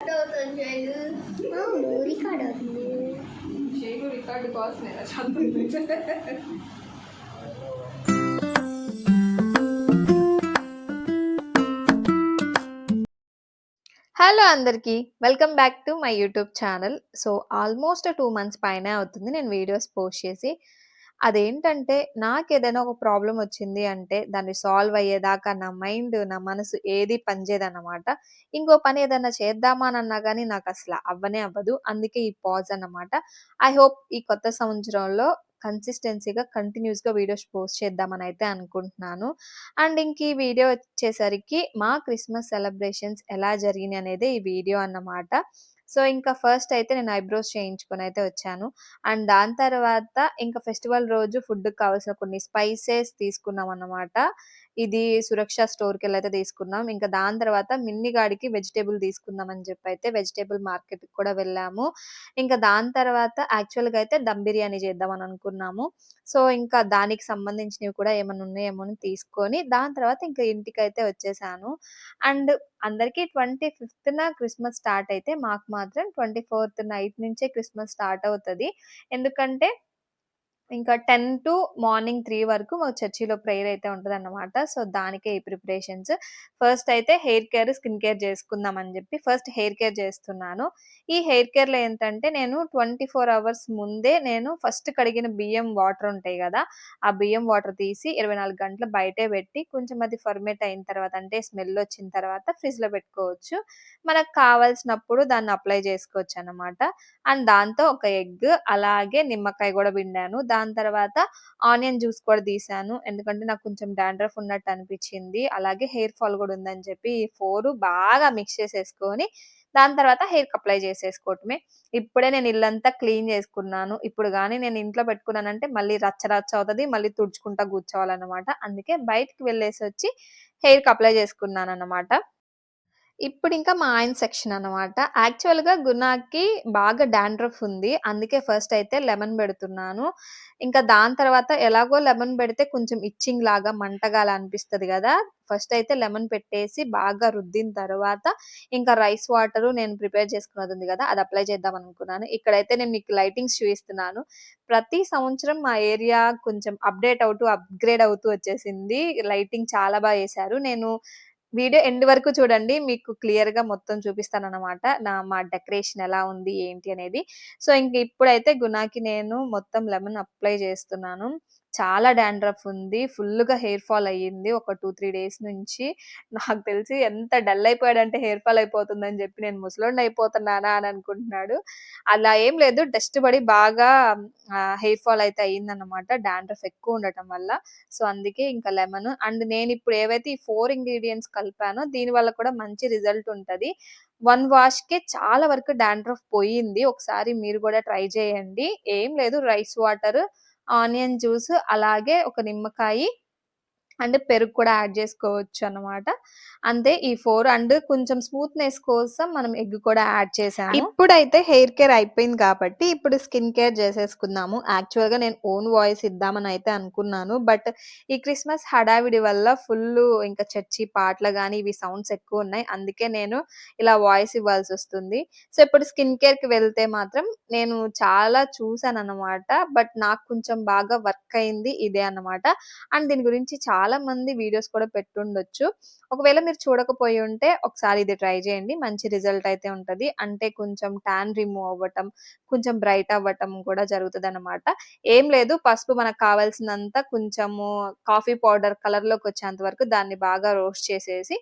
అవును రికార్డ్ అవుతుంది. రికార్డు కోసమే చదువుతుంది. హలో అందరికీ welcome back to my YouTube channel. So almost 2 months పైనే అవుతుంది నేను వీడియోస్ పోస్ట్ చేసి. అదేంటంటే నాకేదైనా ఒక ప్రాబ్లమ్ వచ్చింది అంటే దాన్ని సాల్వ్ అయ్యేదాకా నా మైండ్, నా మనసు ఏది పనిచేయదన్నమాట. ఇంకో పని ఏదైనా చేద్దామా అని అన్నా గానీ నాకసల అవ్వనే అవ్వదు. అందుకే ఈ పాజ్ అన్నమాట. ఐ హోప్ ఈ కొత్త సంవత్సరంలో కన్సిస్టెన్సీగా, కంటిన్యూస్‌గా వీడియోస్ పోస్ట్ చేద్దామనయితే అనుకుంటున్నాను. అండ్ ఇంక ఈ వీడియో వచ్చేసరికి మా క్రిస్మస్ సెలబ్రేషన్స్ ఎలా జరిగినాయి అనేదే ఈ వీడియో అన్నమాట. సో, ఇంకా ఫస్ట్ అయితే నేను ఐబ్రోస్ చేయించుకొనైతే వచ్చాను. అండ్ దాని తర్వాత ఇంకా ఫెస్టివల్ రోజు ఫుడ్‌కి కావాల్సిన కొన్ని స్పైసెస్ తీసుకున్నామన్నమాట. ఇది సురక్ష స్టోర్‌కెళ్ళైతే తీసుకున్నాం. ఇంకా దాని తర్వాత మిన్నిగాడికి వెజిటబుల్ తీసుకుందాం అని చెప్పైతే వెజిటబుల్ మార్కెట్‌కి కూడా వెళ్ళాము. ఇంకా దాని తర్వాత యాక్చువల్‌గా అయితే దమ్ బిర్యానీ చేద్దామని అనుకున్నాము. సో, ఇంకా దానికి సంబంధించినవి కూడా ఏమన్నా ఉన్నాయేమో అని తీసుకొని దాని తర్వాత ఇంకా ఇంటికైతే వచ్చేసాను. అండ్ అందరికి 25న క్రిస్మస్ స్టార్ట్ అయితే మాకు మాత్రం 24థ్ నైట్ నుంచే క్రిస్మస్ స్టార్ట్ అవుతది. ఎందుకంటే ఇంకా 10 టు మార్నింగ్ 3 వరకు మాకు చర్చిలో ప్రేయర్ అయితే ఉంటదన్నమాట. సో, దానికే ఈ ప్రిపరేషన్స్. ఫస్ట్ అయితే హెయిర్ కేర్, స్కిన్ కేర్ చేసుకుందాం అని చెప్పి ఫస్ట్ హెయిర్ కేర్ చేస్తున్నాను. ఈ హెయిర్ కేర్‌లో ఏంటంటే నేను 24 అవర్స్ ముందే నేను ఫస్ట్ కడిగిన బియ్యం వాటర్ ఉంటాయి గదా! ఆ బియ్యం వాటర్ తీసి 24 గంటలు బయటే పెట్టి కొంచెం అది ఫర్మెంట్ అయిన తర్వాత అంటే స్మెల్ వచ్చిన తర్వాత ఫ్రిడ్జ్‌లో పెట్టుకోవచ్చు. మనకు కావాల్సినప్పుడు దాన్ని అప్లై చేసుకోవచ్చన్నమాట. అండ్ దాంతో ఒక ఎగ్ అలాగే నిమ్మకాయ గూడా పిండాను. దాని తర్వాత ఆనియన్ జ్యూస్ కూడా తీశాను. ఎందుకంటే నాకు కొంచెం డాండ్రఫ్ ఉన్నట్టు అనిపిచ్చింది. అలాగే హెయిర్ ఫాల్ గూడా ఉందని చెప్పి ఈ 4 బాగా మిక్స్ చేసేసుకొని దాని తర్వాత హెయిర్‌కి అప్లై చేసేసుకోవటమే. ఇప్పుడే నేను ఇల్లంతా క్లీన్ చేసుకున్నాను. ఇప్పుడు గాని నేను ఇంట్లో పెట్టుకున్నానంటే మళ్ళీ రచ్చ రచ్చ అవుతది. మళ్ళీ తుడుచుకుంటా కూర్చోవాలన్నమాట. అందుకే బయటికి వెళ్ళేసొచ్చి హెయిర్‌కి అప్లై చేసుకున్నానన్నమాట. ఇప్పుడింకా మా ఆయన సెక్షన్ అనమాట. యాక్చువల్‌గా గుణాకి బాగా డాండ్రఫ్ ఉంది. అందుకే ఫస్ట్ అయితే లెమన్ బెడుతున్నాను. ఇంకా దాని తర్వాత ఎలాగో లెమన్ బెడితే కొంచెం ఇచ్చింగ్ లాగా, మంటగా అలా అనిపిస్తది గదా! ఫస్ట్ అయితే లెమన్ పెట్టేసి బాగా రుద్దిన తర్వాత ఇంకా రైస్ వాటరు నేను ప్రిపేర్ చేసుకున్నదుంది గదా! అది అప్లై చేద్దామనుకున్నాను. ఇక్కడైతే నేను మీకు లైటింగ్స్ చూయిస్తున్నాను. ప్రతి సంవత్సరం మా ఏరియా కొంచెం అప్‌డేట్ అవుతూ, అప్‌గ్రేడ్ అవుతూ వచ్చేసింది. లైటింగ్ చాలా బా ఏశారు. నేను వీడియో ఎండ్ వరకు చూడండి. మీకు క్లియర్‌గా మొత్తం చూపిస్తానన్నమాట. మా డెకరేషన్ ఎలా ఉంది, ఏంటి అనేది. సో, ఇంక ఇప్పుడైతే గుణాకి నేను మొత్తం లెమన్ అప్లై చేస్తున్నాను. చాలా డాండ్రఫ్ ఉంది. ఫుల్లుగా హెయిర్ ఫాల్ అయ్యింది. ఒక 2, 3 డేస్ నుంచి. నాకు తెలిసి ఎంత డల్ అయిపోయాడంటే హెయిర్ ఫాల్ అయిపోతుందని చెప్పి నేను ముసలోడిని అయిపోతున్నానా అని అనుకుంటున్నాడు. అలా ఏం లేదు. డస్ట్ పడి బాగా హెయిర్ ఫాల్ అయితే అయిందన్నమాట. డాండ్రఫ్ ఎక్కువ ఉండటం వల్ల. సో, అందుకే ఇంకా లెమన్ అండ్ నేనిప్పుడు ఏవైతే ఈ 4 ఇంగ్రీడియెంట్స్ కలిపానో దీని వల్ల కూడా మంచి రిజల్ట్ ఉంటది. 1 వాష్‌కే చాలా వరకు డాండ్రఫ్ పోయింది. ఒకసారి మీరు గూడా ట్రై చేయండి. ఏం లేదు రైస్ వాటర్, ఆనియన్ జ్యూస్ అలాగే ఒక నిమ్మకాయి అండ్ పెరుగు కూడా యాడ్ జేసుకోవచ్చనమాట. అంతే ఈ 4 అండ్ కొంచెం స్మూత్‌నెస్ కోసం మనం ఎగ్ కూడా యాడ్ చేశాము. ఇప్పుడైతే హెయిర్ కేర్ అయిపోయింది కాబట్టి ఇప్పుడు స్కిన్ కేర్ చేసేసుకుందాము. యాక్చువల్‌గా నేను ఓన్ వాయిస్ ఇద్దామని అయితే అనుకున్నాను. బట్ ఈ క్రిస్మస్ హడావిడి వల్ల ఫుల్లు ఇంకా చర్చి పాటలు గాని ఇవి సౌండ్స్ ఎక్కువున్నాయి. అందుకే నేను ఇలా వాయిస్ ఇవ్వాల్సొస్తుంది. సో, ఇప్పుడు స్కిన్ కేర్‌కి వెళ్తే మాత్రం నేను చాలా చూసానన్నమాట. బట్ నాకు కొంచెం బాగా వర్క్ అయింది ఇదే అన్నమాట. అండ్ దీని గురించి చాలా మంది వీడియోస్ కూడా పెట్టుండొచ్చు. ఒకవేళ మీరు చూడకపోయి ఉంటే ఒకసారి ఇది ట్రై చేయండి. మంచి రిజల్ట్ అయితే ఉంటది. అంటే కొంచెం టాన్ రిమూవ్ అవ్వటం, కొంచెం బ్రైట్ అవ్వటం కూడా జరుగుతదనమాట. ఏం లేదు పసుపు మనకు కావాల్సినంత కొంచెము కాఫీ పౌడర్ కలర్‌లోకొచ్చేంత వరకు దాన్ని బాగా రోస్ట్ చేసేసి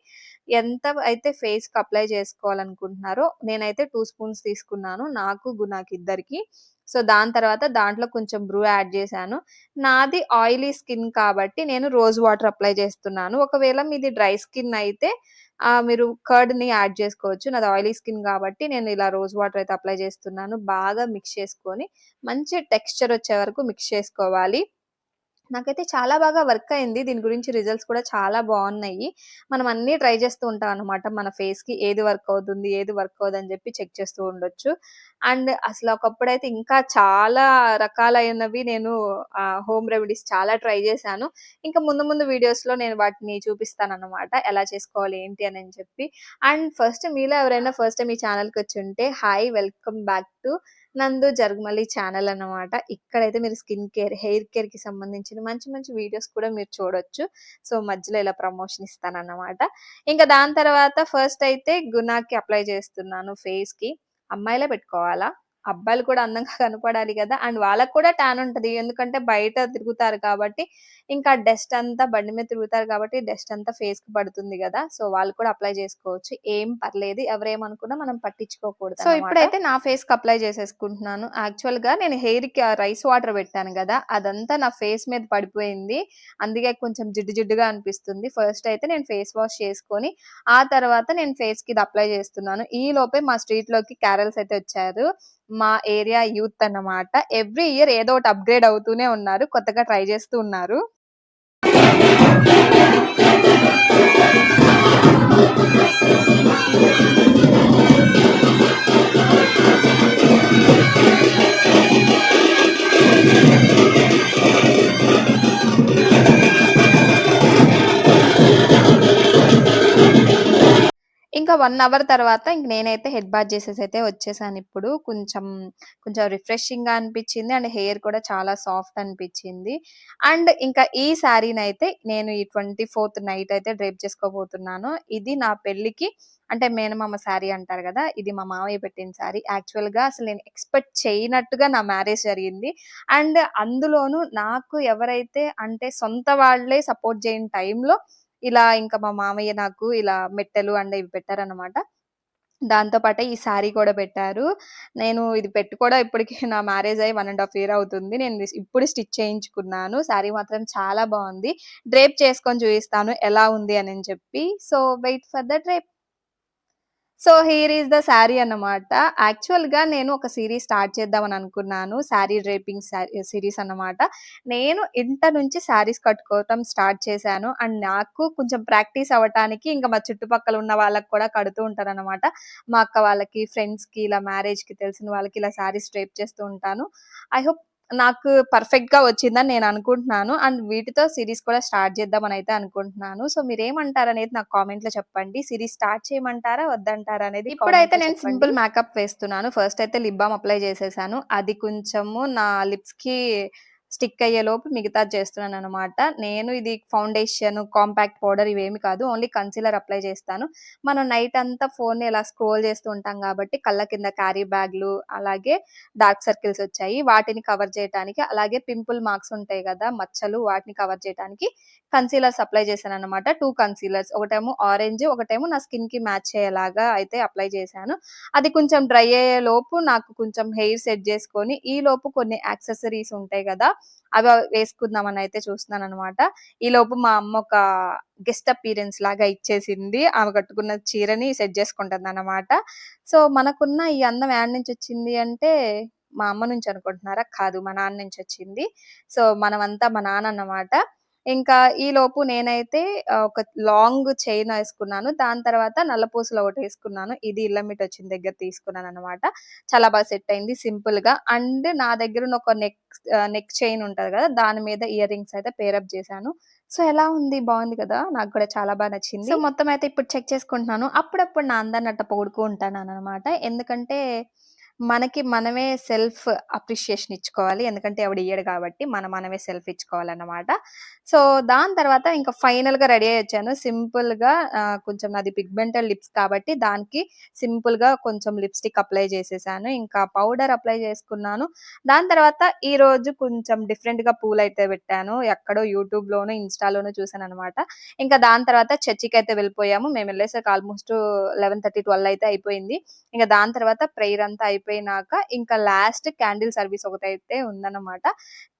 ఎంత అయితే ఫేస్‌కి అప్లై చేసుకోవాలనుకుంటున్నారో నేనైతే 2 స్పూన్స్ తీసుకున్నాను. నాకు, గుణాకి ఇద్దరికీ. సో, దాని తర్వాత దాంట్లో కొంచెం బ్రూ యాడ్ చేశాను. నాది ఆయిలీ స్కిన్ కాబట్టి నేను రోజ్ వాటర్ అప్లై చేస్తున్నాను. ఒకవేళ మీది డ్రై స్కిన్ అయితే మీరు కర్డ్‌ని యాడ్ చేసుకోవచ్చు. నాది ఆయిలీ స్కిన్ కాబట్టి నేను ఇలా రోజ్ వాటర్ అయితే అప్లై చేస్తున్నాను. బాగా మిక్స్ చేసుకొని మంచి టెక్స్చర్ వచ్చే వరకు మిక్స్ చేసుకోవాలి. నాకైతే చాలా బాగా వర్క్ అయింది. దీని గురించి రిజల్ట్స్ కూడా చాలా బావున్నాయి. మనం అన్నీ ట్రై చేస్తూ ఉంటాం అన్నమాట. మన ఫేస్‌కి ఏది వర్క్ అవుతుంది, ఏది వర్క్ అవ్వదని చెప్పి చెక్ చేస్తూ ఉండొచ్చు. అండ్ అసలు ఒకప్పుడైతే ఇంకా చాలా రకాలైనవి నేను హోమ్ రెమెడీస్ చాలా ట్రై చేశాను. ఇంకా ముందు ముందు వీడియోస్‌లో నేను వాటిని చూపిస్తానన్నమాట. ఎలా చేసుకోవాలి ఏంటి అని చెప్పి. అండ్ ఫస్ట్ మీలో ఎవరైనా ఫస్ట్ టైమ్ ఈ ఛానెల్‌కొచ్చుంటే హాయ్! వెల్కమ్ బ్యాక్ టు నందు జర్గమల్లి ఛానల్ అన్నమాట. ఇక్కడైతే మీరు స్కిన్ కేర్, హెయిర్ కేర్‌కి సంబంధించిన మంచి మంచి వీడియోస్ కూడా మీరు చూడొచ్చు. సో, మధ్యలో ఇలా ప్రమోషన్ ఇస్తానన్నమాట. ఇంకా దాని తర్వాత ఫస్ట్ అయితే గునాకి అప్లై చేస్తున్నాను ఫేస్‌కి. అమ్మాయిలే పెట్టుకోవాలా? అబ్బాయిలు కూడా అందంగా కనపడాలి గదా! అండ్ వాళ్ళకి కూడా టాన్ ఉంటది. ఎందుకంటే బయట తిరుగుతారు కాబట్టి, ఇంకా డస్ట్ అంతా బండి మీద తిరుగుతారు కాబట్టి డస్ట్ అంతా ఫేస్‌కి పడుతుంది గదా! సో, వాళ్ళు కూడా అప్లై చేసుకోవచ్చు. ఏం పర్లేదు. ఎవరేమనుకున్నా మనం పట్టించుకోకూడదనమాట. సో, ఇప్పుడైతే నా ఫేస్‌కి అప్లై చేసేసుకుంటున్నాను. యాక్చువల్‌గా నేను హెయిర్‌కి రైస్ వాటర్ పెట్టాను గదా! అదంతా నా ఫేస్ మీద పడిపోయింది. అందుకే కొంచెం జిడ్డు జిడ్డుగా అనిపిస్తుంది. ఫస్ట్ అయితే నేను ఫేస్ వాష్ చేసుకొని, ఆ తర్వాత నేను ఫేస్‌కి ఇది అప్లై చేస్తున్నాను. ఈలోపే మా స్ట్రీట్‌లోకి క్యారల్స్ అయితే వచ్చారు. మా ఏరియా యూత్ అన్నమాట. ఎవ్రీ ఇయర్ ఏదో ఒకటి అప్‌గ్రేడ్ అవుతూనే ఉన్నారు. కొత్తగా ట్రై చేస్తూ ఉన్నారు. ఇంకా 1 అవర్ తర్వాత ఇంక నేనైతే హెడ్ బాత్ చేసేసైతే వచ్చేసానిప్పుడు. కొంచెం రిఫ్రెషింగ్‌గా అనిపిచ్చింది. అండ్ హెయిర్ కూడా చాలా సాఫ్ట్ అనిపిచ్చింది. అండ్ ఇంకా ఈ శారీనైతే నేను ఈ 24థ్ నైట్ అయితే డ్రేప్ చేసుకోబోతున్నాను. ఇది నా పెళ్ళికి అంటే మేనమామ శారీ అంటారు గదా! ఇది మా మామయ్య పెట్టిన శారీ. యాక్చువల్‌గా అసలు నేను ఎక్స్‌పెక్ట్ చేయనట్టుగా నా మ్యారేజ్ జరిగింది. అండ్ అందులోనూ నాకు ఎవరైతే అంటే సొంత వాళ్ళే సపోర్ట్ చేయని టైంలో ఇలా ఇంకా మా మామయ్య నాకు ఇలా మెట్టెలు అండ్ ఇవి పెట్టారన్నమాట. దాంతో పాటే ఈ శారీ కూడా పెట్టారు. నేను ఇది పెట్టి కూడా ఇప్పటికి నా మ్యారేజ్ అయ్యి 1 ½ ఇయర్ అవుతుంది. నేను ఇప్పుడు స్టిచ్ చేయించుకున్నాను. శారీ మాత్రం చాలా బావుంది. డ్రేప్ చేసుకొని చూయిస్తాను ఎలా ఉంది అని చెప్పి. So, wait for the drape. So, here is the sari అన్నమాట. యాక్చువల్‌గా నేను ఒక సీరీస్ స్టార్ట్ చేద్దామని అనుకున్నాను. శారీ డ్రేపింగ్ సీరీస్ అన్నమాట. నేను ఇంటర్ నుంచి శారీస్ కట్టుకోవటం స్టార్ట్ చేశాను. అండ్ నాకు కొంచెం ప్రాక్టీస్ అవ్వటానికి ఇంకా మా చుట్టుపక్కల ఉన్న వాళ్ళకి కూడా కడుతూ ఉంటానన్నమాట. మా అక్క వాళ్ళకి, ఫ్రెండ్స్‌కి ఇలా మ్యారేజ్‌కి తెలిసిన వాళ్ళకి ఇలా శారీస్ డ్రేప్ చేస్తూ ఉంటాను. ఐ హోప్ నాకు పర్ఫెక్ట్‌గా వచ్చిందని నేను అనుకుంటున్నాను. అండ్ వీటితో సీరీస్ కూడా స్టార్ట్ చేద్దామనైతే అనుకుంటున్నాను. సో, మీరేమంటారనేది నాకు కామెంట్‌లో చెప్పండి. సీరీస్ స్టార్ట్ చేయమంటారా? వద్దంటారా అనేది ఇప్పుడైతే నేను సింపుల్ మేకప్ వేస్తున్నాను. ఫస్ట్ అయితే లిప్ బామ్ అప్లై చేసేసాను. అది కొంచెము నా లిప్స్‌కి స్టిక్ అయ్యేలోపు మిగతాది చేస్తున్నాననమాట. నేను ఇది ఫౌండేషన్, కాంపాక్ట్ పౌడర్ ఇవేమి కాదు. ఓన్లీ కన్సీలర్ అప్లై చేస్తాను. మనం నైట్ అంతా ఫోన్‌ని ఇలా స్క్రోల్ చేస్తూ ఉంటాం కాబట్టి కళ్ళ కింద క్యారీ బ్యాగ్‌లు, అలాగే డార్క్ సర్కిల్స్ వచ్చాయి. వాటిని కవర్ చేయటానికి, అలాగే పింపుల్ మార్క్స్ ఉంటాయి గదా! మచ్చలు వాటిని కవర్ చేయటానికి కన్సీలర్స్ అప్లై చేశాననమాట. 2 కన్సీలర్స్. ఒకటేమో ఆరెంజ్, ఒకటేమో నా స్కిన్‌కి మ్యాచ్ అయ్యేలాగా అయితే అప్లై చేశాను. అది కొంచెం డ్రై అయ్యేలోపు నాకు కొంచెం హెయిర్ సెట్ చేసుకొని, ఈలోపు కొన్ని యాక్సెసరీస్ ఉంటాయి గదా! అవి వేసుకుందామని అయితే చూస్తున్నాననమాట. ఈలోపు మా అమ్మ ఒక గెస్ట్ అపియరెన్స్ లాగా ఇచ్చేసింది. ఆమె కట్టుకున్న చీరని సెట్ చేసుకుంటుందనమాట. సో, మనకున్న ఈ అందం ఏడ నుంచొచ్చింది అంటే, మా అమ్మ నుంచి అనుకుంటున్నారా? కాదు. మా నాన్న నుంచొచ్చింది. సో, మనమంతా మా నాన్న అన్నమాట. ఇంకా ఈలోపు నేనైతే ఒక లాంగ్ చైన్ ఏసుకున్నాను. దాని తర్వాత నల్లపూసలు ఒకటేసుకున్నాను. ఇది ఇల్లమ్మిటి వచ్చిన దగ్గర తీసుకున్నానన్నమాట. చాలా బాగా సెట్ అయింది సింపుల్‌గా. అండ్ నా దగ్గరున్న ఒక నెక్ చైన్ ఉంటది గదా! దాని మీద ఇయర్ రింగ్స్ అయితే పేరప్ జేశాను. సో, ఎలా ఉంది? బావుంది కదా! నాకు కూడా చాలా బా నచ్చింది. సో, మొత్తం అయితే ఇప్పుడు చెక్ చేసుకుంటున్నాను. అప్పుడప్పుడు నా అందాన్ని అట్ట పొగుడుతూ ఉంటాననమాట. ఎందుకంటే, మనకి మనమే సెల్ఫ్ అప్రిషియేషన్ ఇచ్చుకోవాలి. ఎందుకంటే ఎవడియ్యడు కాబట్టి మనమే సెల్ఫ్ ఇచ్చుకోవాలన్నమాట. సో, దాని తర్వాత ఇంకా ఫైనల్‌గా రెడీ అయ్యొచ్చాను. సింపుల్‌గా కొంచెం నాది పిగ్మెంటల్ లిప్స్ కాబట్టి దానికి సింపుల్‌గా కొంచెం లిప్‌స్టిక్ అప్లై చేసేసాను. ఇంకా పౌడర్ అప్లై చేసుకున్నాను. దాని తర్వాత ఈరోజు కొంచెం డిఫరెంట్‌గా పూలైతే పెట్టాను. ఎక్కడో యూట్యూబ్‌లోనో, ఇన్‌స్టాలోనో చూసాననమాట. ఇంకా దాని తర్వాత చర్చికైతే వెళ్ళిపోయాము. మేమెళ్ళేసరికి ఆల్‌మోస్ట్ 11:30, 12 అయితే అయిపోయింది. ఇంక దాని తర్వాత ప్రేయర్ అంతా అయిపోయినాక ఇంకా లాస్ట్ క్యాండిల్ సర్వీస్ ఒకటైతే ఉందన్నమాట.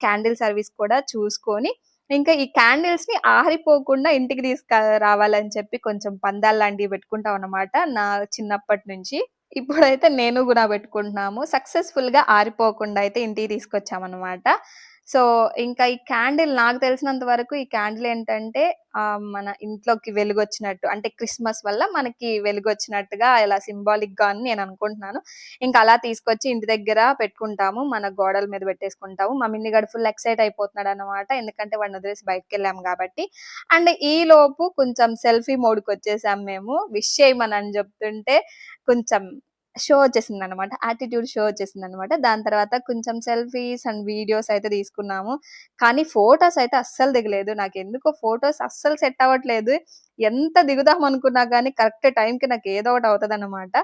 క్యాండిల్ సర్వీస్ కూడా చూసుకొని ఇంకా ఈ క్యాండిల్స్‌ని ఆరిపోకుండా ఇంటికి రావాలని చెప్పి కొంచెం పందాల్లాంటివి పెట్టుకుంటాం అన్నమాట. నా చిన్నప్పటి నుంచి. ఇప్పుడైతే నేను గూడా పెట్టుకుంటున్నాము. సక్సెస్‌ఫుల్‌గా ఆరిపోకుండా అయితే ఇంటికి తీసుకొచ్చామన్నమాట. సో, ఇంకా ఈ క్యాండిల్ నాకు తెలిసినంత వరకు ఈ క్యాండిల్ ఏంటంటే మన ఇంట్లోకి వెలుగొచ్చినట్టు అంటే క్రిస్మస్ వల్ల మనకి వెలుగొచ్చినట్టుగా ఇలా సింబాలిక్‌గా అని నేను అనుకుంటున్నాను. ఇంకా అలా తీసుకొచ్చి ఇంటి దగ్గర పెట్టుకుంటాము. మన గోడల మీద పెట్టేసుకుంటాము. మా మిన్నిగాడు ఫుల్ ఎక్సైట్ అయిపోతున్నాడన్నమాట. ఎందుకంటే వాడిని వదిలేసి బయటికెళ్ళాము గాబట్టి. అండ్ ఈలోపు కొంచెం సెల్ఫీ మోడ్‌కొచ్చేసాం మేము. విష్ చేయమనని జెప్తుంటే కొంచెం షో వచ్చేసిందనమాట. యాటిట్యూడ్ షో వచ్చేసిందనమాట. దాని తర్వాత కొంచెం సెల్ఫీస్ అండ్ వీడియోస్ అయితే తీసుకున్నాము. కానీ ఫోటోస్ అయితే అస్సలు దిగలేదు. నాకెందుకో ఫోటోస్ అస్సలు సెట్ అవ్వట్లేదు. ఎంత దిగుదాం అనుకున్నా గానీ కరెక్ట్ టైంకి నాకు ఏదో ఒకటి అవుతదనమాట.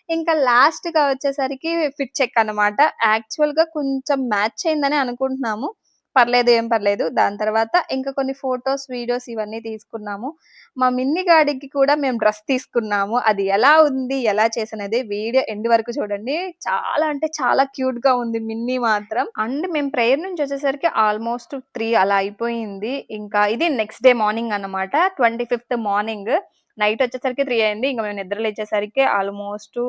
ఇంకా లాస్ట్‌గా వచ్చేసరికి ఫిట్ చెక్ అనమాట. యాక్చువల్‌గా కొంచెం మ్యాచ్ అయిందనే అనుకుంటున్నాము. పర్లేదు, ఏం పర్లేదు. దాని తర్వాత ఇంకా కొన్ని ఫోటోస్, వీడియోస్ ఇవన్నీ తీసుకున్నాము. మా మిన్ని గాడికి కూడా మేము డ్రెస్ తీసుకున్నాము. అది ఎలా ఉంది, ఎలా చేశాననేది వీడియో ఎండ్ వరకు చూడండి. చాలా అంటే చాలా క్యూట్‌గా ఉంది మిన్ని మాత్రం. అండ్ మేము ప్రేయర్ నుంచి వచ్చేసరికి ఆల్మోస్ట్ 3 అలా అయిపోయింది. ఇంకా ఇది నెక్స్ట్ డే మార్నింగ్ అన్నమాట. 25థ్ మార్నింగ్. నైట్ వచ్చేసరికి 3 అయింది. ఇంక మేము నిద్ర లేచేసరికి ఆల్మోస్ట్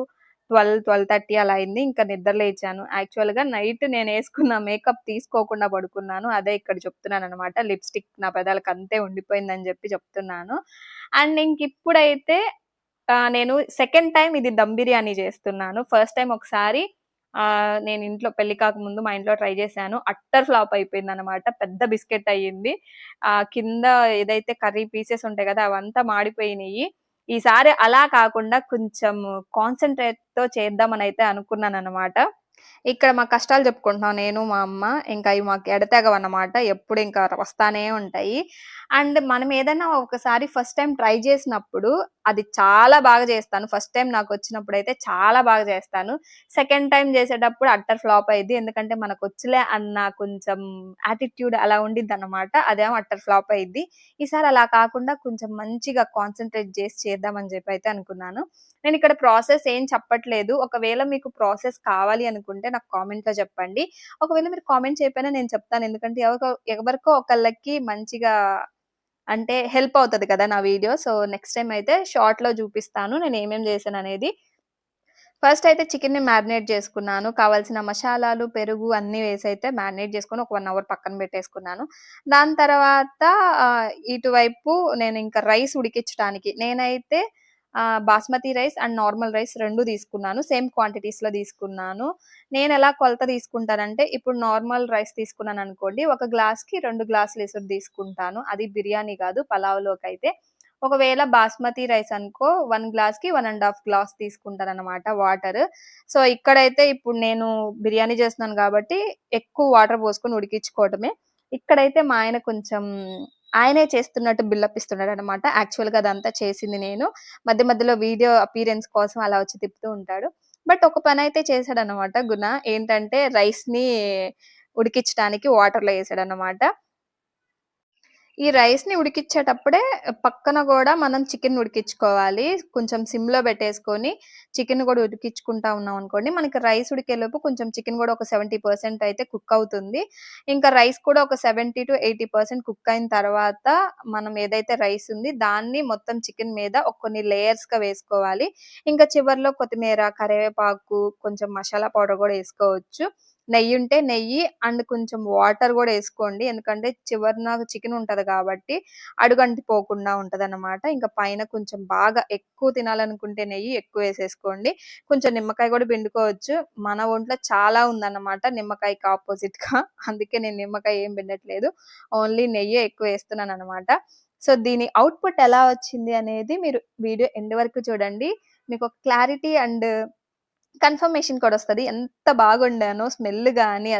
12:30 అలా అయింది. ఇంకా నిద్ర లేచాను. యాక్చువల్‌గా నైట్ నేనేసుకున్న మేకప్ తీసుకోకుండా పడుకున్నాను. అదే ఇక్కడ చెప్తున్నాననమాట. లిప్‌స్టిక్ నా పెదాలకు అంతే ఉండిపోయిందని చెప్తున్నాను. అండ్ ఇంకిప్పుడైతే నేను సెకండ్ టైమ్ ఇది దమ్ బిర్యానీ చేస్తున్నాను. ఫస్ట్ టైమ్ ఒకసారి నేను ఇంట్లో పెళ్లి కాకముందు మా ఇంట్లో ట్రై చేశాను. అట్టర్ ఫ్లాప్ అయిపోయిందనమాట. పెద్ద బిస్కెట్ అయ్యింది. కింద ఏదైతే కర్రీ పీసెస్ ఉంటాయి కదా! అవంతా మాడిపోయినియి. ఈసారి అలా కాకుండా కొంచెం కాన్సంట్రేట్‌తో చేద్దామనయితే అనుకున్నాననమాట. ఇక్కడ మా కష్టాలు చెప్పుకుంటున్నాం నేను, మా అమ్మ. ఇంకా అయి మాకు ఎడతెగవన్నమాట. ఎప్పుడు ఇంకా వస్తానే ఉంటాయి. అండ్ మనం ఏదైనా ఒకసారి ఫస్ట్ టైమ్ ట్రై చేసినప్పుడు అది చాలా బాగా చేస్తాను. ఫస్ట్ టైమ్ నాకొచ్చినప్పుడైతే చాలా బాగా చేస్తాను. సెకండ్ టైమ్ చేసేటప్పుడు అట్టర్ ఫ్లాప్ అయ్యిద్ది. ఎందుకంటే మనకొచ్చులే అన్న కొంచెం యాటిట్యూడ్ అలా ఉండిద్దనమాట. అదేమో అట్టర్ ఫ్లాప్ అయ్యిద్ది. ఈసారి అలా కాకుండా కొంచెం మంచిగా కాన్సంట్రేట్ చేసి చేద్దామని చెప్పి అనుకున్నాను. నేనిక్కడ ప్రాసెస్ ఏం చెప్పట్లేదు. ఒకవేళ మీకు ప్రాసెస్ కావాలి అనుకుంటే నాకు కామెంట్‌లో చెప్పండి. ఒకవేళ మీరు కామెంట్ చేయకపోయినా నేను చెప్తాను. ఎందుకంటే ఎవరికో ఒకళ్ళకి మంచిగా అంటే హెల్ప్ అవుతది కదా! నా వీడియో. సో, నెక్స్ట్ టైమ్ అయితే షార్ట్‌లో చూపిస్తాను నేనేమేం చేశాననేది. ఫస్ట్ అయితే చికెన్‌ని మ్యారినేట్ చేసుకున్నాను. కావాల్సిన మషాలాలు, పెరుగు అన్నీ వేసైతే మ్యారినేట్ చేసుకొని ఒక 1 అవర్ పక్కన పెట్టేసుకున్నాను. దాని తర్వాత ఇటువైపు నేనింక రైస్ ఉడికిచ్చటానికి నేనైతే basmati rice and normal rice 2 తీసుకున్నాను. సేమ్ క్వాంటిటీస్‌లో తీసుకున్నాను. నేనెలా కొలత తీసుకుంటానంటే ఇప్పుడు నార్మల్ రైస్ తీసుకున్నాననుకోండి, ఒక గ్లాస్‌కి 2 గ్లాసులు ఎసురు తీసుకుంటాను. అది బిర్యానీ కాదు పలావ్‌లోకైతే. ఒకవేళ బాస్మతి రైస్ అనుకో 1 గ్లాస్‌కి 1 ½ గ్లాస్ తీసుకుంటాననమాట వాటర్. సో, ఇక్కడైతే ఇప్పుడు నేను బిర్యానీ చేస్తున్నాను గాబట్టి ఎక్కువ వాటర్ పోసుకొని ఉడికించుకోవటమే. ఇక్కడైతే మా ఆయన కొంచెం ఆయనే చేస్తున్నట్టు బిల్డప్ ఇస్తున్నాడనమాట. యాక్చువల్‌గా అదంతా చేసింది నేను. మధ్య మధ్యలో వీడియో అపియరెన్స్ కోసం అలా వచ్చి తిప్పుతూ ఉంటాడు. బట్ ఒక పనైతే చేశాడనమాట గుణ. ఏంటంటే రైస్‌ని ఉడికిచ్చటానికి వాటర్‌లో ఏసాడనమాట. ఈ రైస్‌ని ఉడికిచ్చేటప్పుడే పక్కన గూడా మనం చికెన్ ఉడికిచ్చుకోవాలి. కొంచెం సిమ్‌లో పెట్టేసుకొని చికెన్ గూడా ఉడికిచ్చుకుంటా ఉన్నామనుకోండి, మనకి రైస్ ఉడికేలోపు కొంచెం చికెన్ గూడా ఒక 70% అయితే కుక్ అవుతుంది. ఇంకా రైస్ కూడా ఒక 70-80% కుక్ అయిన తర్వాత మనం ఏదైతే రైస్ ఉంది దాన్ని మొత్తం చికెన్ మీద కొన్ని లేయర్స్‌గా వేసుకోవాలి. ఇంకా చివర్లో కొత్తిమీర, కరివేపాకు, కొంచెం మసాలా పౌడర్ గూడా ఏసుకోవచ్చు. నెయ్యుంటే నెయ్యి అండ్ కొంచెం వాటర్ గూడా ఏసుకోండి. ఎందుకంటే చివరన చికెన్ ఉంటది గాబట్టి అడుగంటిపోకుండా ఉంటదనమాట. ఇంకా పైన కొంచెం బాగా ఎక్కువ తినాలనుకుంటే నెయ్యి ఎక్కువేసేసుకోండి. కొంచెం నిమ్మకాయ గూడా పిండుకోవచ్చు. మన ఒంట్లో చాలా ఉందన్నమాట నిమ్మకాయకి ఆపోజిట్‌గా. అందుకే నేను నిమ్మకాయ ఏం పిండట్లేదు. ఓన్లీ నెయ్యే ఎక్కువేస్తున్నాననమాట. సో, దీని ఔట్‌పుట్ ఎలా వచ్చింది అనేది మీరు వీడియో ఎండ్ వరకు చూడండి. మీకొక క్లారిటీ అండ్ కన్ఫర్మేషన్ కోడొస్తది. ఎంత బాగుండానో స్మెల్ గాని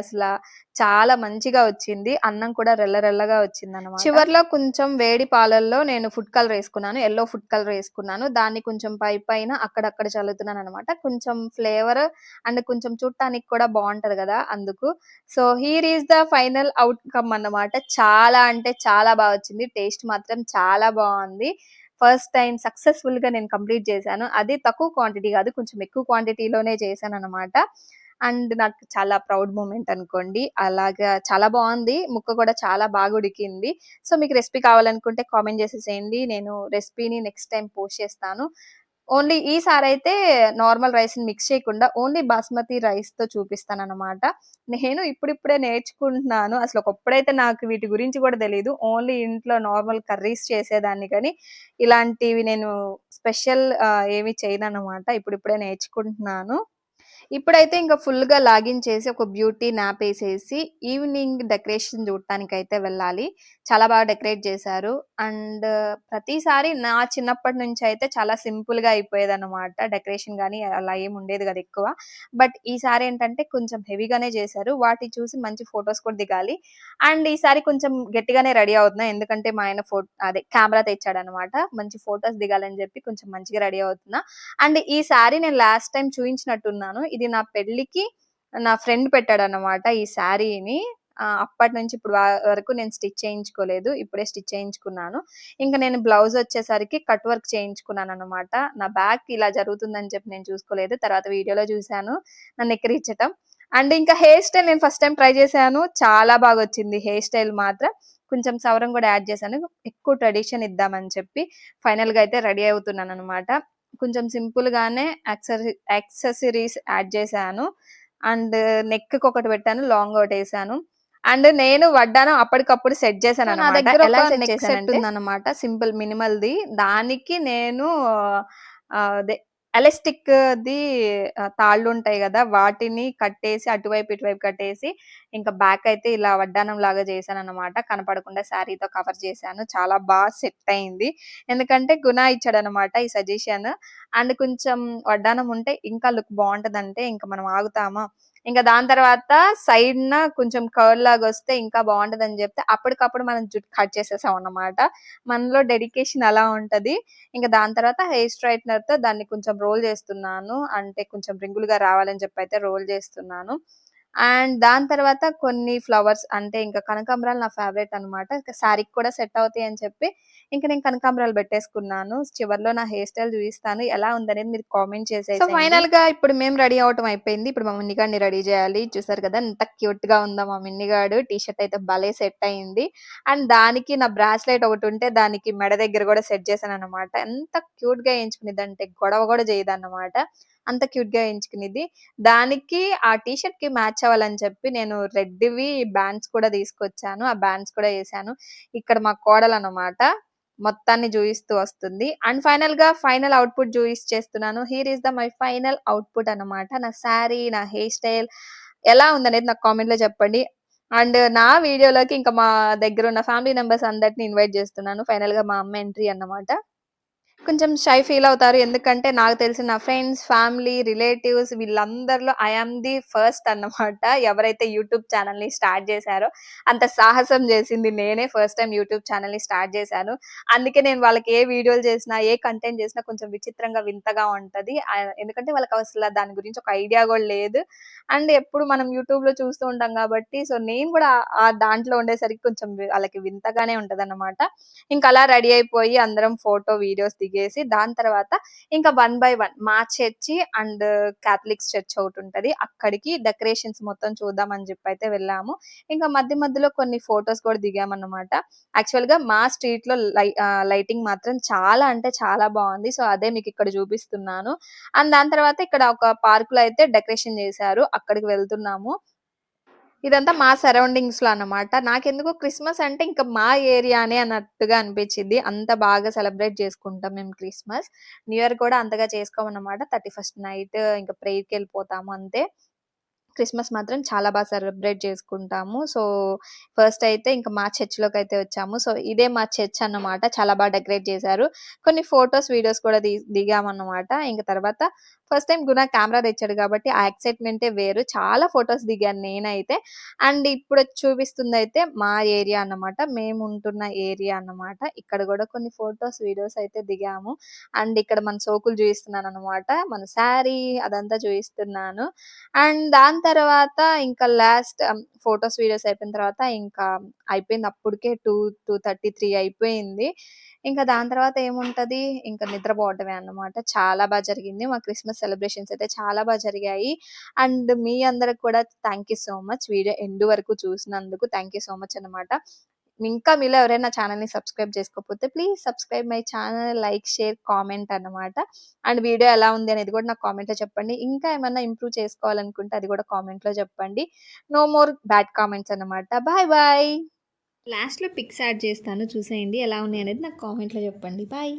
చాలా మంచిగా వచ్చింది. అన్నం కూడా రెల్లగా వచ్చిందనమాట. చివర్లో కొంచెం వేడి పాలల్లో నేను ఫుడ్ కలర్ ఏసుకున్నాను. యెల్లో ఫుడ్ కలర్ ఏసుకున్నాను. దాన్ని కొంచెం పైన అక్కడక్కడ చల్లుతున్నాననమాట. కొంచెం ఫ్లేవర్ అండ్ కొంచెం చూడటానికి కూడా బావుంటది గదా! అందుకు. So, here is the final outcome అన్నమాట. చాలా అంటే చాలా బా వచ్చింది. టేస్ట్ మాత్రం చాలా బావుంది. ఫస్ట్ టైమ్ సక్సెస్‌ఫుల్‌గా నేను కంప్లీట్ చేశాను. అది తక్కువ క్వాంటిటీ గాదు. కొంచెం ఎక్కువ క్వాంటిటీలోనే చేశాననమాట. అండ్ నాకు చాలా ప్రౌడ్ మూమెంట్ అనుకోండి. అలాగా చాలా బావుంది. ముక్క కూడా చాలా బాగా ఉడికింది. సో, మీకు రెసిపీ కావాలనుకుంటే కామెంట్ చేసేసేయండి. నేను రెసిపీని నెక్స్ట్ టైమ్ పోస్ట్ చేస్తాను. ఓన్లీ ఈసారైతే నార్మల్ రైస్‌ని మిక్స్ చేయకుండా ఓన్లీ బాస్మతి రైస్‌తో చూపిస్తాననమాట. నేను ఇప్పుడిప్పుడే నేర్చుకుంటున్నాను. అసలు ఒకప్పుడైతే నాకు వీటి గురించి కూడా తెలీదు. ఓన్లీ ఇంట్లో నార్మల్ కర్రీస్ చేసేదాన్ని కానీ, ఇలాంటివి నేను స్పెషల్ ఏమి చేయననమాట. ఇప్పుడిప్పుడే నేర్చుకుంటున్నాను. ఇప్పుడైతే ఇంక ఫుల్‌గా లాగిన్ చేసి ఒక బ్యూటీ న్యాప్ ఏసేసి ఈవినింగ్ డెకరేషన్ చూడటానికైతే వెళ్ళాలి. చాలా బాగా డెకరేట్ చేశారు. అండ్ ప్రతిసారి నా చిన్నప్పటి నుంచయితే చాలా సింపుల్‌గా అయిపోయేదనమాట. డెకరేషన్ గాని అలా ఏమి ఉండేది కాదు ఎక్కువ. బట్ ఈసారి ఏంటంటే కొంచెం హెవీగానే చేశారు. వాటిని చూసి మంచి ఫోటోస్ కూడా దిగాలి. అండ్ ఈసారి కొంచెం గట్టిగానే రెడీ అవుతున్నా. ఎందుకంటే మా ఆయన అదే కెమెరా తెచ్చాడనమాట. మంచి ఫోటోస్ దిగాలని చెప్పి కొంచెం మంచిగా రెడీ అవుతున్నా. అండ్ ఈ శారీ నేను లాస్ట్ టైమ్ చూయించినట్టున్నాను. ఇది నా పెళ్ళికి నా ఫ్రెండ్ పెట్టాడన్నమాట ఈ శారీని. అప్పటినుంచి ఇప్పుడు వరకు నేను స్టిచ్ చేయించుకోలేదు. ఇప్పుడే స్టిచ్ చేయించుకున్నాను. ఇంక నేను బ్లౌజ్ వచ్చేసరికి కట్ వర్క్ చేయించుకున్నానన్నమాట. నా బ్యాక్ ఇలా జరుగుతుందని చెప్పి నేను చూసుకోలేదు. తర్వాత వీడియోలో చూసాను నన్ను ఎక్కిరించటం. అండ్ ఇంకా హెయిర్ స్టైల్ నేను ఫస్ట్ టైమ్ ట్రై చేశాను. చాలా బాగొచ్చింది హెయిర్ స్టైల్ మాత్రం. కొంచెం సవరం కూడా యాడ్ చేశాను. ఎక్కువ ట్రెడిషన్ ఇద్దామని చెప్పి ఫైనల్‌గా అయితే రెడీ అవుతున్నానన్నమాట. కొంచెం సింపుల్ గానే యాక్సెసరీస్ యాడ్ చేశాను. అండ్ నెక్‌కి ఒకటి పెట్టాను. లాంగ్ ఒకటేసాను. అండ్ నేను వడ్డానం అప్పటికప్పుడు సెట్ చేశానన్నమాట. నా దగ్గర ఎలా సెట్ చేశానంటే ఉందన్నమాట. సింపుల్ మినిమల్‌ది. దానికి నేను అదే ఎలాస్టిక్‌ది తాళ్ళుంటాయి గదా! వాటిని కట్టేసి అటువైపు, ఇటువైపు కట్టేసి ఇంకా బ్యాక్ అయితే ఇలా వడ్డానం లాగా చేశానన్నమాట. కనపడకుండా శారీతో కవర్ చేశాను. చాలా సెట్ అయింది. ఎందుకంటే గుణ ఇచ్చాడన్నమాట ఈ సజెషన్. అండ్ కొంచెం వడ్డానం ఉంటే ఇంకా లుక్ బావుంటదంటే ఇంక మనం ఆగుతామా? ఇంక దాని తర్వాత సైడ్‌న కొంచెం కర్ల్ లాగొస్తే ఇంకా బావుంటదని జెప్తే అప్పటికప్పుడు మనం జుట్టు కట్ చేసేసామన్నమాట. మనలో డెడికేషన్ అలా ఉంటది. ఇంక దాని తర్వాత హెయిర్ స్ట్రెయిట్‌నర్‌తో దాన్ని కొంచెం రోల్ చేస్తున్నాను. అంటే కొంచెం రింగులుగా రావాలని చెప్పైతే రోల్ చేస్తున్నాను. అండ్ దాని తర్వాత కొన్ని ఫ్లవర్స్ అంటే ఇంకా కనకాంబరాలు నా ఫేవరెట్ అన్నమాట. శారీకి కూడా సెట్ అవుతాయి అని చెప్పి ఇంక నేను కనకాంబరాలు పెట్టేసుకున్నాను. చివర్లో నా హెయిర్ స్టైల్ చూపిస్తాను. ఎలా ఉందనేది మీరు కామెంట్ చేసేసేయండి. సో ఫైనల్‌గా ఇప్పుడు మేము రెడీ అవ్వటం అయిపోయింది. ఇప్పుడు మా మిన్నిగాడిని రెడీ చేయాలి. చూసారు కదా! ఎంత క్యూట్‌గా ఉందో మా మిన్నిగాడు. టీ షర్ట్ అయితే భలే సెట్ అయింది. అండ్ దానికి నా బ్రాస్లెట్ ఒకటి ఉంటే దానికి మెడ దగ్గర కూడా సెట్ చేశానన్నమాట. ఎంత క్యూట్‌గా ఏయించుకునిద్దంటే గొడవ కూడా చేయదన్నమాట. అంత క్యూట్‌గా ఏయించుకునిద్ది. దానికి ఆ టీ షర్ట్‌కి మ్యాచ్ అవ్వాలని చెప్పి నేను రెడ్‌వి బ్యాండ్స్ కూడా తీసుకొచ్చాను. ఆ బ్యాండ్స్ కూడా ఏసాను. ఇక్కడ మా కోడలన్నమాట. మొత్తాన్ని జూయిస్తూ వస్తుంది. అండ్ ఫైనల్ అవుట్‌పుట్ జూయిచ్చేస్తున్నాను. Here is my final output అన్నమాట. నా శారీ, నా హెయిర్ స్టైల్ ఎలా ఉందనేది నాకు కామెంట్‌లో చెప్పండి. అండ్ నా వీడియోలోకి ఇంకా మా దగ్గరున్న ఫ్యామిలీ మెంబర్స్ అందరిని ఇన్వైట్ చేస్తున్నాను. ఫైనల్‌గా మా అమ్మ ఎంట్రీ అన్నమాట. కొంచెం షై ఫీల్ అవుతారు. ఎందుకంటే నాకు తెలిసిన నా ఫ్రెండ్స్, ఫ్యామిలీ, రిలేటివ్స్ వీళ్ళందరిలో ఐ యామ్ ది ఫస్ట్ అన్నమాట. ఎవరైతే యూట్యూబ్ ఛానెల్‌ని స్టార్ట్ చేశారో అంత సాహసం చేసింది నేనే. ఫస్ట్ టైమ్ యూట్యూబ్ ఛానెల్‌ని స్టార్ట్ చేశాను. అందుకే నేను వాళ్ళకి ఏ వీడియోలు చేసినా, ఏ కంటెంట్ చేసినా కొంచెం విచిత్రంగా, వింతగా ఉంటది. ఎందుకంటే వాళ్ళకి అసల దాని గురించి ఒక ఐడియా కూడా లేదు. అండ్ ఎప్పుడు మనం యూట్యూబ్‌లో చూస్తూ ఉంటాం కాబట్టి సో నేను కూడా ఆ దాంట్లో ఉండేసరికి కొంచెం వాళ్ళకి వింతగానే ఉంటదన్నమాట. ఇంక అలా రెడీ అయిపోయి అందరం ఫోటో, వీడియోస్ దిగేసి దాని తర్వాత ఇంకా 1 బై 1 మా చర్చి అండ్ కాథలిక్స్ చర్చ్ ఒకటుంటది. అక్కడికి డెకరేషన్స్ మొత్తం చూద్దామని జెప్పైతే వెళ్ళాము. ఇంకా మధ్య మధ్యలో కొన్ని ఫోటోస్ కూడా దిగామన్నమాట. యాక్చువల్‌గా మా స్ట్రీట్‌లో లైటింగ్ మాత్రం చాలా అంటే చాలా బావుంది. సో, అదే మీకిక్కడ చూపిస్తున్నాను. అండ్ దాని తర్వాత ఇక్కడ ఒక పార్క్‌లో అయితే డెకరేషన్ జేశారు. అక్కడికి వెళ్తున్నాము. ఇదంతా మా సరౌండింగ్స్‌లో అన్నమాట. నాకెందుకో క్రిస్మస్ అంటే ఇంక మా ఏరియానే అన్నట్టుగా అనిపిచ్చిద్ది. అంత బాగా సెలబ్రేట్ చేసుకుంటాం మేము క్రిస్మస్. న్యూ ఇయర్ కూడా అంతగా చేసుకోమన్నమాట. 31st నైట్ ఇంక ప్రేయర్‌కెళ్ళిపోతాము అంతే. క్రిస్మస్ మాత్రం చాలా సెలబ్రేట్ చేసుకుంటాము. సో, ఫస్ట్ అయితే ఇంక మా చర్చ్‌లోకైతే వచ్చాము. సో, ఇదే మా చర్చ్ అన్నమాట. చాలా డెకరేట్ చేశారు. కొన్ని ఫోటోస్, వీడియోస్ కూడా దిగామన్నమాట. ఇంక తర్వాత ఫస్ట్ టైమ్ గుణ కెమెరా తెచ్చాడు కాబట్టి ఆ ఎక్సైట్‌మెంటే వేరు. చాలా ఫోటోస్ దిగాను నేనైతే. అండ్ ఇప్పుడు చూపిస్తుందయితే మా ఏరియా అన్నమాట. మేముంటున్న ఏరియా అన్నమాట. ఇక్కడ కూడా కొన్ని ఫోటోస్, వీడియోస్ అయితే దిగాము. అండ్ ఇక్కడ మన సోకులు చూపిస్తున్నానన్నమాట. మన శారీ అదంతా చూపిస్తున్నాను. అండ్ దాని తర్వాత ఇంకా లాస్ట్ ఫోటోస్, వీడియోస్ అయిపోయిన తర్వాత ఇంకా అయిపోయింది. అప్పటికే 2:33 అయిపోయింది. ఇంకా దాని తర్వాత ఏముంటది, ఇంకా నిద్రపోవటమే అన్నమాట. చాలా జరిగింది. మా క్రిస్మస్ సెలబ్రేషన్స్ అయితే చాలా జరిగాయి. అండ్ మీ అందరికి కూడా thank you so much. Video end వరకు చూసినందుకు థాంక్ యూ సో మచ్ అన్నమాట. ఇంకా మీలో ఎవరైనా నా ఛానల్‌ని సబ్స్క్రైబ్ చేసుకోకపోతే please subscribe my channel, like, share, comment అన్నమాట. అండ్ వీడియో ఎలా ఉంది అనేది కూడా నాకు కామెంట్‌లో చెప్పండి. ఇంకా ఏమన్నా ఇంప్రూవ్ చేసుకోవాలనుకుంటే అది కూడా కామెంట్‌లో చెప్పండి. నో మోర్ బ్యాడ్ కామెంట్స్ అన్నమాట. Bye bye. లాస్ట్‌లో పిక్స్ యాడ్ చేస్తాను చూసేయండి. ఎలా ఉన్నాయి అనేది నాకు కామెంట్‌లో చెప్పండి. బాయ్.